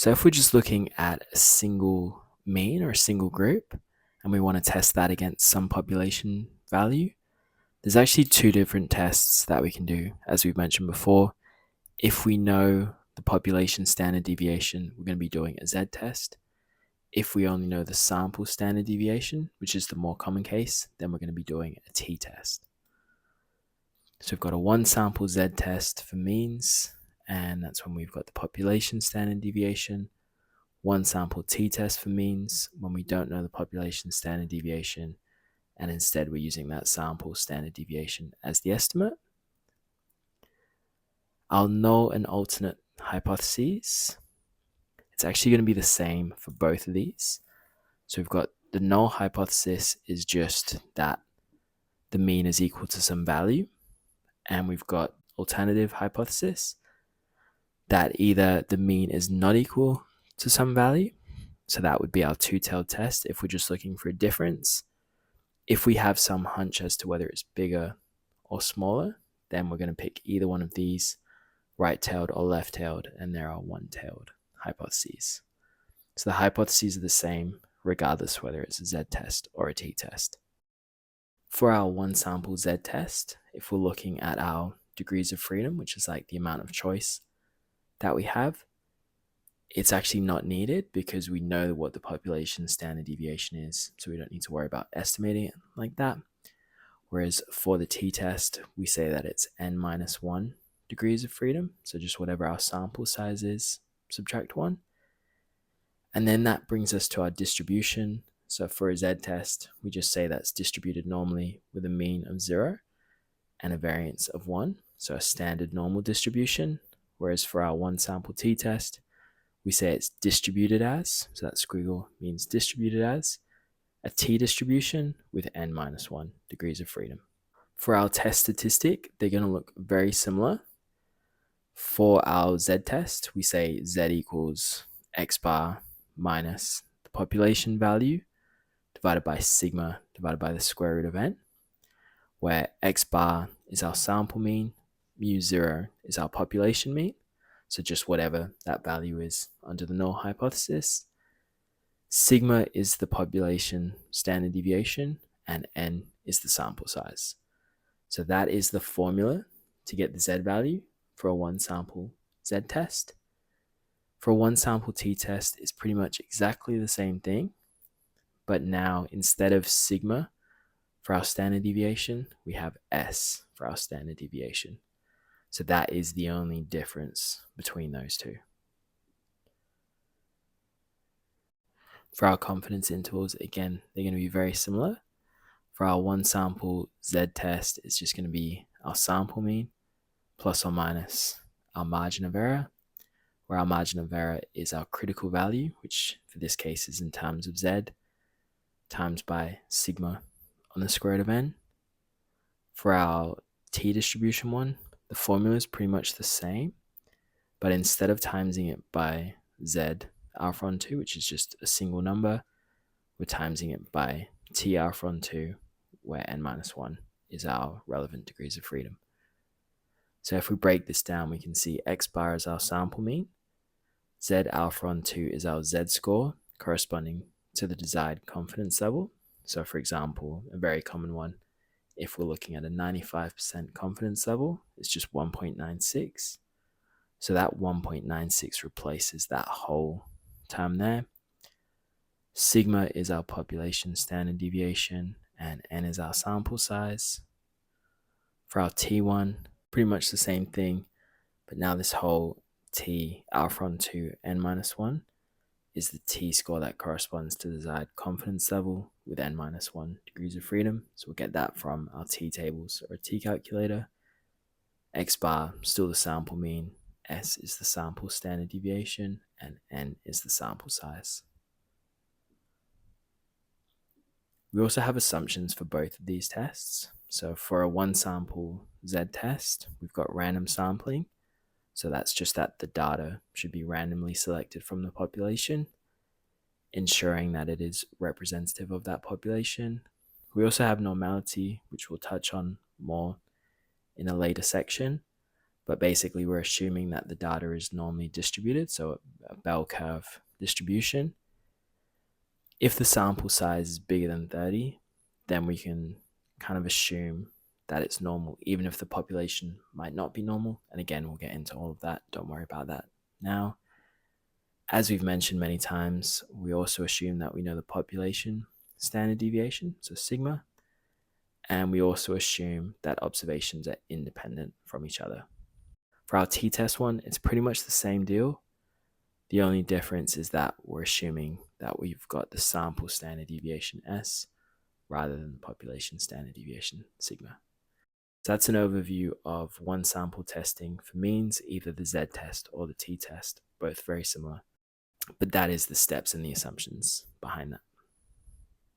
So if we're just looking at a single mean or a single group, and we want to test that against some population value, there's actually two different tests that we can do. As we've mentioned before, if we know the population standard deviation, we're going to be doing a z-test. If we only know the sample standard deviation, which is the more common case, then we're going to be doing a t-test. So we've got a one sample z-test for means, and that's when we've got the population standard deviation. One sample t-test for means when we don't know the population standard deviation, and instead we're using that sample standard deviation as the estimate. Our null and alternate hypotheses, it's actually going to be the same for both of these. So we've got the null hypothesis is just that the mean is equal to some value, and we've got alternative hypothesis that either the mean is not equal to some value, so that would be our two-tailed test if we're just looking for a difference. If we have some hunch as to whether it's bigger or smaller, then we're going to pick either one of these, right-tailed or left-tailed, and there are one-tailed hypotheses. So the hypotheses are the same regardless whether it's a z-test or a t-test. For our one sample z-test, if we're looking at our degrees of freedom, which is like the amount of choice that we have, it's actually not needed because we know what the population standard deviation is, so we don't need to worry about estimating it like that. Whereas for the t-test, we say that it's n minus 1 degrees of freedom, so just whatever our sample size is, subtract 1. And then that brings us to our distribution. So for a z-test, we just say that's distributed normally with a mean of 0 and a variance of 1, so a standard normal distribution. Whereas for our one sample t-test, we say it's distributed as, so that squiggle means distributed as, a t-distribution with n minus 1 degrees of freedom. For our test statistic, they're going to look very similar. For our z-test, we say z equals x bar minus the population value divided by sigma divided by the square root of n, where x bar is our sample mean, mu0 is our population mean, so just whatever that value is under the null hypothesis. Sigma is the population standard deviation, and n is the sample size. So that is the formula to get the z value for a one sample z-test. For a one sample t-test, it's pretty much exactly the same thing, but now instead of sigma for our standard deviation, we have s for our standard deviation. So that is the only difference between those two. For our confidence intervals, again, they're going to be very similar. For our one sample z-test, it's just going to be our sample mean plus or minus our margin of error, where our margin of error is our critical value, which for this case is in terms of z, times by sigma on the square root of n. For our t-distribution one, the formula is pretty much the same, but instead of timesing it by z alpha on 2, which is just a single number, we're timesing it by t alpha on 2, where n minus 1 is our relevant degrees of freedom. So if we break this down, we can see x bar is our sample mean, z alpha on 2 is our z score corresponding to the desired confidence level. So for example, a very common one, if we're looking at a 95% confidence level, it's just 1.96. So that 1.96 replaces that whole term there. Sigma is our population standard deviation, and n is our sample size. For our t1, pretty much the same thing, but now this whole t alpha on 2 n minus 1 is the t-score that corresponds to the desired confidence level with n minus 1 degrees of freedom. So we'll get that from our t-tables or a t-calculator. X bar, still the sample mean, s is the sample standard deviation, and n is the sample size. We also have assumptions for both of these tests. So for a one sample z-test, we've got random sampling. So that's just that the data should be randomly selected from the population, ensuring that it is representative of that population. We also have normality, which we'll touch on more in a later section. But basically, we're assuming that the data is normally distributed, so a bell curve distribution. If the sample size is bigger than 30, then we can kind of assume that it's normal, even if the population might not be normal. And again, we'll get into all of that. Don't worry about that now. As we've mentioned many times, we also assume that we know the population standard deviation, so sigma, and we also assume that observations are independent from each other. For our t-test one, it's pretty much the same deal. The only difference is that we're assuming that we've got the sample standard deviation S rather than the population standard deviation sigma. So that's an overview of one sample testing for means, either the z-test or the t-test, both very similar. But that is the steps and the assumptions behind that.